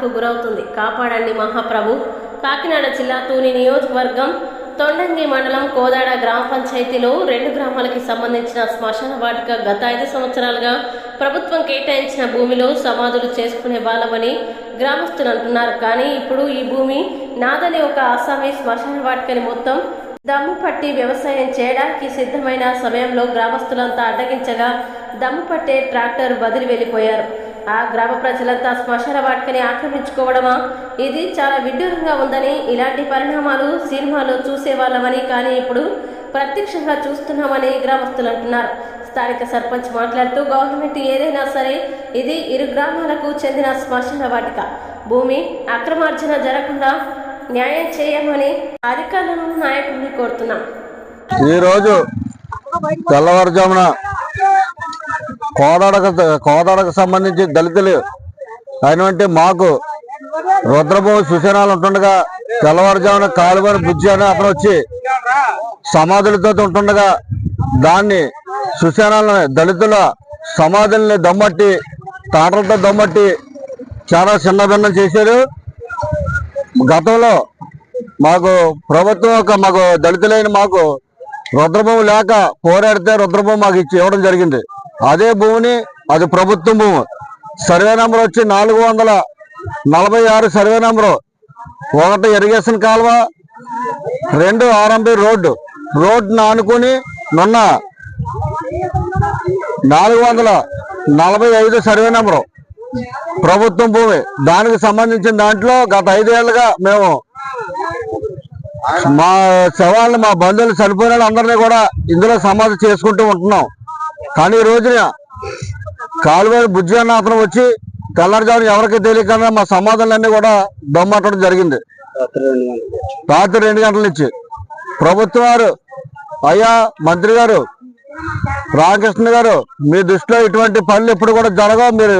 ఆందోళనకు గురవుతుంది. కాపాడండి మహాప్రభు. కాకినాడ జిల్లా తూని నియోజకవర్గం తొండంగి మండలం కోదాడ గ్రామ పంచాయతీలో 2 గ్రామాలకి సంబంధించిన శ్మశాన వాటిక గత 5 సంవత్సరాలుగా ప్రభుత్వం కేటాయించిన భూమిలో సమాధులు చేసుకునే వాళ్ళమని గ్రామస్తులు అంటున్నారు. కానీ ఇప్పుడు ఈ భూమి నాదని ఒక ఆసామీ శ్మశాన వాటికని మొత్తం దమ్ము పట్టి వ్యవసాయం చేయడానికి సిద్ధమైన సమయంలో గ్రామస్తులంతా అడ్డగించగా దమ్ము పట్టే ట్రాక్టర్ వదిలి వెళ్ళిపోయారు. ఆ గ్రామ ప్రజలంతా శ్మశాన వాటికని ఆక్రమించుకోవడమా? ఇది చాలా విడ్డూరంగా ఉందని, ఇలాంటి పరిణామాలు సినిమాలో చూసేవాళ్ళమని, కానీ ఇప్పుడు ప్రత్యక్షంగా చూస్తున్నామని గ్రామస్తులు అంటున్నారు. స్థానిక సర్పంచ్ మాట్లాడుతూ, గవర్నమెంట్ ఏదైనా సరే ఇది 2 గ్రామాలకు చెందిన శ్మశాన వాటిక భూమి అక్రమార్జన జరగకుండా న్యాయం చేయమని అధికారులను నాయకుల్ని కోరుతున్నాం. ఈరోజు తెల్లవారుజామున కోదాడకు సంబంధించి దళితులు అయినటువంటి మాకు రుద్రభూమి సుశనాలు ఉంటుండగా తెల్లవారుజామున కాలువని బుజ్జి అని అక్కడ వచ్చి సమాధులతో ఉంటుండగా దాన్ని సుశనాలని దళితుల సమాధుల్ని దమ్మట్టి తాటలతో దమ్మట్టి చాలా చిన్న భిన్నం చేశారు. గతంలో మాకు ప్రభుత్వం మాకు దళితులైన మాకు రుద్రభూమి లేక పోరాడితే రుద్రభూమి మాకు ఇవ్వడం జరిగింది. అదే భూమిని అది ప్రభుత్వం భూమి. సర్వే నెంబర్ వచ్చి 446 సర్వే నెంబరు. 1 ఇరిగేషన్ కాలువ, 2 ఆర్ఎంబి రోడ్డును ఆనుకుని నున్న 445 సర్వే నెంబరు ప్రభుత్వం భూమి. దానికి సంబంధించిన దాంట్లో గత 5 ఏళ్లుగా మేము మా శవాలను మా బంధువులు చనిపోయిన అందరినీ కూడా ఇందులో సమాధి చేసుకుంటూ ఉంటున్నాం. కానీ ఈ రోజున కాలువ బుజ్జి అన్న అతను వచ్చి తెల్లారుజామున ఎవరికి తెలియకుండా మా సమాధులన్నీ కూడా దమ్మట్టడం జరిగింది. రాత్రి 2 గంటల నుంచి ప్రభుత్వం వారు, అయ్యా మంత్రి గారు రామకృష్ణ గారు, మీ దృష్టిలో ఇటువంటి పనులు ఎప్పుడు కూడా జరగవు, మీరు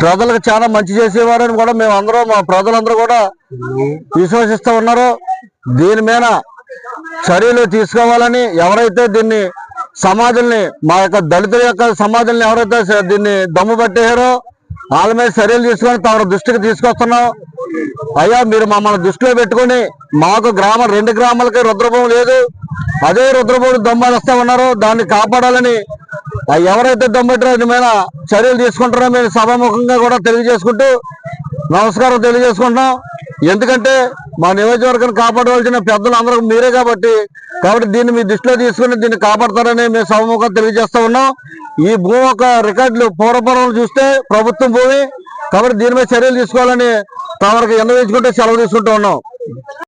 ప్రజలకు చాలా మంచి చేసేవారని కూడా మేమందరూ మా ప్రజలందరూ కూడా విశ్వసిస్తూ ఉన్నారు. దీని మీద చర్యలు తీసుకోవాలని, ఎవరైతే దీన్ని సమాధుల్ని మా యొక్క దళితుల యొక్క సమాధుల్ని ఎవరైతే దీన్ని దమ్ము పట్టేశారో వాళ్ళ మీద చర్యలు తీసుకొని తమ దృష్టికి తీసుకొస్తున్నాం. అయ్యా మీరు మమ్మల్ని దృష్టిలో పెట్టుకుని మాకు 2 గ్రామాలకి రుద్రభూమి లేదు, అదే రుద్రభూమి దమ్మేస్తా ఉన్నారు, దాన్ని కాపాడాలని ఎవరైతే దమ్మట్టారో దీని మీద చర్యలు తీసుకుంటారో మేము సభాముఖంగా కూడా తెలియజేసుకుంటూ నమస్కారం తెలియజేసుకుంటున్నాం. ఎందుకంటే మా నియోజకవర్గాన్ని కాపాడవలసిన పెద్దలు అందరూ మీరే కాబట్టి దీన్ని మీ దృష్టిలో తీసుకుని దీన్ని కాపాడతారని మేము సభముఖంగా తెలియజేస్తా ఉన్నాం. ఈ భూమి ఒక రికార్డులు పూర్వపరం చూస్తే ప్రభుత్వం భూమి కాబట్టి దీని మీద చర్యలు తీసుకోవాలని తమకు విన్నవించుకుంటే సెలవు తీసుకుంటూ ఉన్నాం.